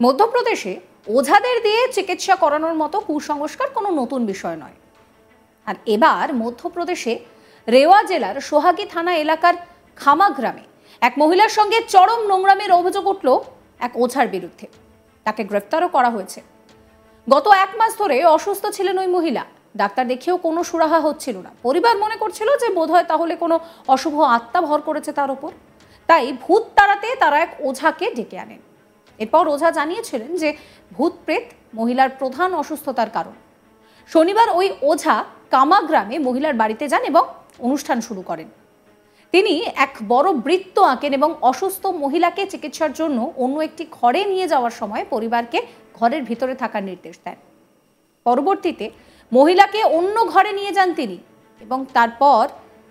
মধ্যপ্রদেশে ওঝাদের দিয়ে চিকিৎসা করানোর মতো কুসংস্কার কোনো নতুন বিষয় নয়। আর এবার মধ্যপ্রদেশে রেওয়া জেলার সোহাগী থানা এলাকার খামা গ্রামে এক মহিলার সঙ্গে চরম নোংরামির অভিযোগ উঠল এক ওঝার বিরুদ্ধে। তাকে গ্রেফতারও করা হয়েছে। গত 1 মাস ধরে অসুস্থ ছিলেন ওই মহিলা। ডাক্তার দেখিয়েও কোনো সুরাহা হচ্ছিল না। পরিবার মনে করছিল যে বোধহয় তাহলে কোনো অশুভ আত্মা ভর করেছে তার উপর। তাই ভূত তাড়াতে তারা এক ওঝাকে ডেকে আনেন। এরপর ওঝা জানিয়েছিলেন যে ভূত প্রেত মহিলার প্রধান অসুস্থতার কারণ। শনিবার ওই ওঝা কামা গ্রামে মহিলার বাড়িতে যান এবং অনুষ্ঠান শুরু করেন। তিনি এক বড় বৃত্ত আঁকেন এবং অসুস্থ মহিলাকে চিকিৎসার জন্য অন্য একটি ঘরে নিয়ে যাওয়ার সময় পরিবারকে ঘরের ভিতরে থাকার নির্দেশ দেন। পরবর্তীতে মহিলাকে অন্য ঘরে নিয়ে যান তিনি এবং তারপর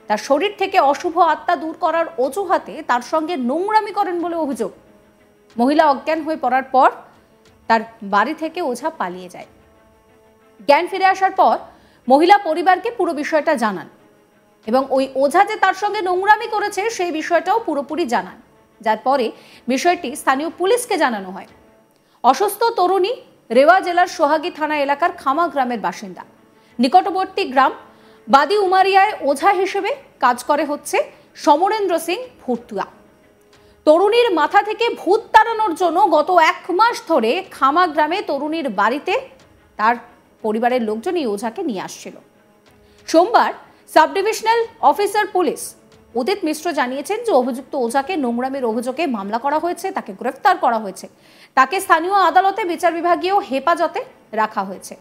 তার শরীর থেকে অশুভ আত্মা দূর করার অজুহাতে তার সঙ্গে নোংরামি করেন বলে অভিযোগ। মহিলা অজ্ঞান হয়ে পড়ার পর তার বাড়ি থেকে ওঝা পালিয়ে যায়। জ্ঞান ফিরে আসার পর মহিলা পরিবারকে পুরো বিষয়টা জানান এবং ওই ওঝা যে তার সঙ্গে নোংরামি করেছে সেই বিষয়টাও পুরোপুরি জানান, যার পরে বিষয়টি স্থানীয় পুলিশকে জানানো হয়। অসুস্থ তরুণী রেওয়া জেলার সোহাগী থানা এলাকার খামা গ্রামের বাসিন্দা। নিকটবর্তী গ্রাম বাদি উমারিয়ায় ওঝা হিসেবে কাজ করে হচ্ছে সমরেন্দ্র সিং ভুটুয়া। তরুণীর মাথা থেকে ভূত তাড়ানোর জন্য গত 1 মাস ধরে খামা গ্রামে তরুণীর বাড়িতে তার পরিবারের লোকজন এই ওঝাকে নিয়ে আসছিল। সোমবার সাব ডিভিশনাল অফিসার পুলিশ উদিত মিশ্র জানিয়েছেন যে অভিযুক্ত ওঝাকে নোংরামির অভিযোগে মামলা করা হয়েছে, তাকে গ্রেফতার করা হয়েছে। তাকে স্থানীয় আদালতে বিচার বিভাগীয় হেফাজতে রাখা হয়েছে।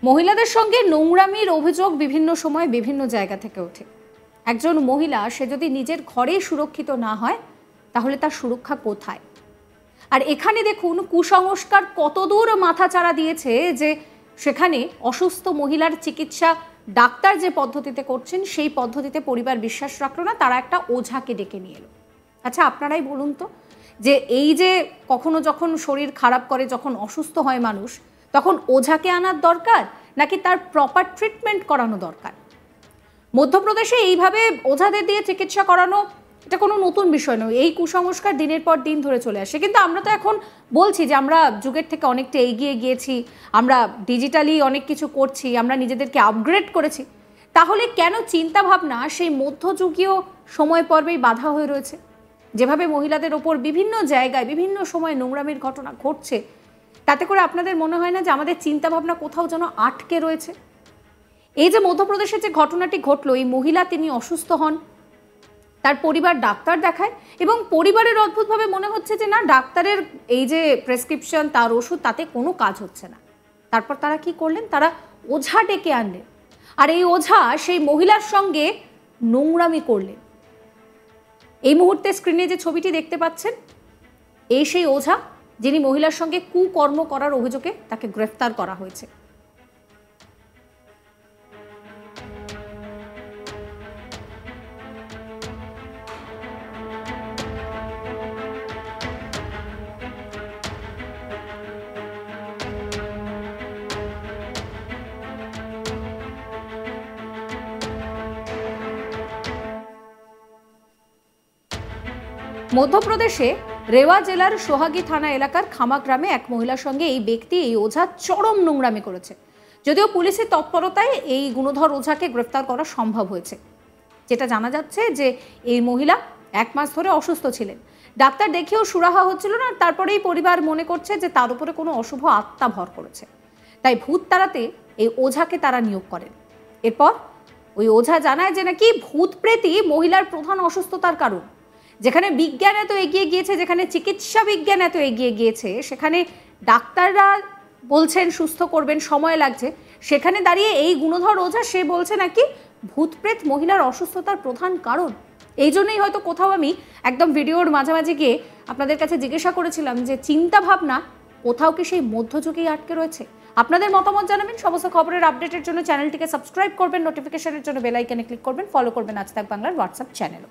মহিলাদের সঙ্গে নোংরামির অভিযোগ বিভিন্ন সময় বিভিন্ন জায়গা থেকে ওঠে। একজন মহিলা সে যদি নিজের ঘরে সুরক্ষিত না হয় তাহলে তার সুরক্ষা কোথায়? আর এখানে দেখুন কুসংস্কার কতদূর মাথাচাড়া দিয়েছে যে সেখানে অসুস্থ মহিলার চিকিৎসা ডাক্তার যে পদ্ধতিতে করছেন সেই পদ্ধতিতে পরিবার বিশ্বাস রাখলো না, তারা একটা ওঝাকে ডেকে নিয়ে এলো। আচ্ছা আপনারাই বলুন তো, যে এই যে কখনো যখন শরীর খারাপ করে, যখন অসুস্থ হয় মানুষ, তখন ওঝাকে আনার দরকার নাকি তার প্রপার ট্রিটমেন্ট করানো দরকার? মধ্যপ্রদেশে এইভাবে ওঝাদের দিয়ে চিকিৎসা করানো এটা কোনো নতুন বিষয় নয়। এই কুসংস্কার দিনের পর দিন ধরে চলে আসে। কিন্তু আমরা তো এখন বলছি যে আমরা যুগের থেকে অনেকটা এগিয়ে গিয়েছি, আমরা ডিজিটালি অনেক কিছু করছি, আমরা নিজেদেরকে আপগ্রেড করেছি। তাহলে কেন চিন্তা ভাবনা সেই মধ্যযুগীয় সময় পর্বেই বাধা হয়ে রয়েছে? যেভাবে মহিলাদের ওপর বিভিন্ন জায়গায় বিভিন্ন সময় নোংরামির ঘটনা ঘটছে, তাতে করে আপনাদের মনে হয় না যে আমাদের চিন্তাভাবনা কোথাও যেন আটকে রয়েছে? এই যে মধ্যপ্রদেশে যে ঘটনাটি ঘটলো, এই মহিলা তিনি অসুস্থ হন, তার পরিবার ডাক্তার দেখায় এবং পরিবারের অদ্ভুতভাবে মনে হচ্ছে যে না, ডাক্তারের এই যে প্রেসক্রিপশন, তার ওষুধ, তাতে কোনো কাজ হচ্ছে না। তারপর তারা কি করলেন? তারা ওঝা ডেকে আনলেন আর এই ওঝা সেই মহিলার সঙ্গে নোংরামি করলেন। এই মুহূর্তে স্ক্রিনে যে ছবিটি দেখতে পাচ্ছেন, এই সেই ওঝা যিনি মহিলার সঙ্গে কুকর্ম করার অভিযোগে তাকে গ্রেফতার করা হয়েছে। মধ্যপ্রদেশে রেওয়া জেলার সোহাগী থানা এলাকার খামা গ্রামে এক মহিলার সঙ্গে এই ব্যক্তি, এই ওঝা চরম নোংরামি করেছে। যদিও পুলিশের তৎপরতায় এই গুণধর ওঝাকে গ্রেফতার করা সম্ভব হয়েছে। যেটা জানা যাচ্ছে যে এই মহিলা 1 মাস ধরে অসুস্থ ছিলেন, ডাক্তার দেখেও সুরাহা হচ্ছিল না। তারপরেই পরিবার মনে করছে যে তার উপরে কোনো অশুভ আত্মা ভর করেছে, তাই ভূত তাড়াতে এই ওঝাকে তারা নিয়োগ করেন। এরপর ওই ওঝা জানায় যে নাকি ভূত প্রেতই মহিলার প্রধান অসুস্থতার কারণ। যেখানে বিজ্ঞান এত এগিয়ে গিয়েছে, যেখানে চিকিৎসা বিজ্ঞান এত এগিয়ে গিয়েছে, সেখানে ডাক্তাররা বলছেন সুস্থ করবেন, সময় লাগছে, সেখানে দাঁড়িয়ে এই গুণধর ওঝা সে বলছে নাকি ভূত প্রেত মহিলার অসুস্থতার প্রধান কারণ। এই জন্যই হয়তো কোথাও আমি একদম ভিডিওর মাঝামাঝি গিয়ে আপনাদের কাছে জিজ্ঞাসা করেছিলাম যে চিন্তা ভাবনা কোথাও কি সেই মধ্যযুগেই আটকে রয়েছে? আপনাদের মতামত জানাবেন। সমস্ত খবরের আপডেটের জন্য চ্যানেলটিকে সাবস্ক্রাইব করবেন, নোটিফিকেশনের জন্য বেল আইকনে ক্লিক করবেন, ফলো করবেন আজ তাক বাংলার হোয়াটসঅ্যাপ চ্যানেলও।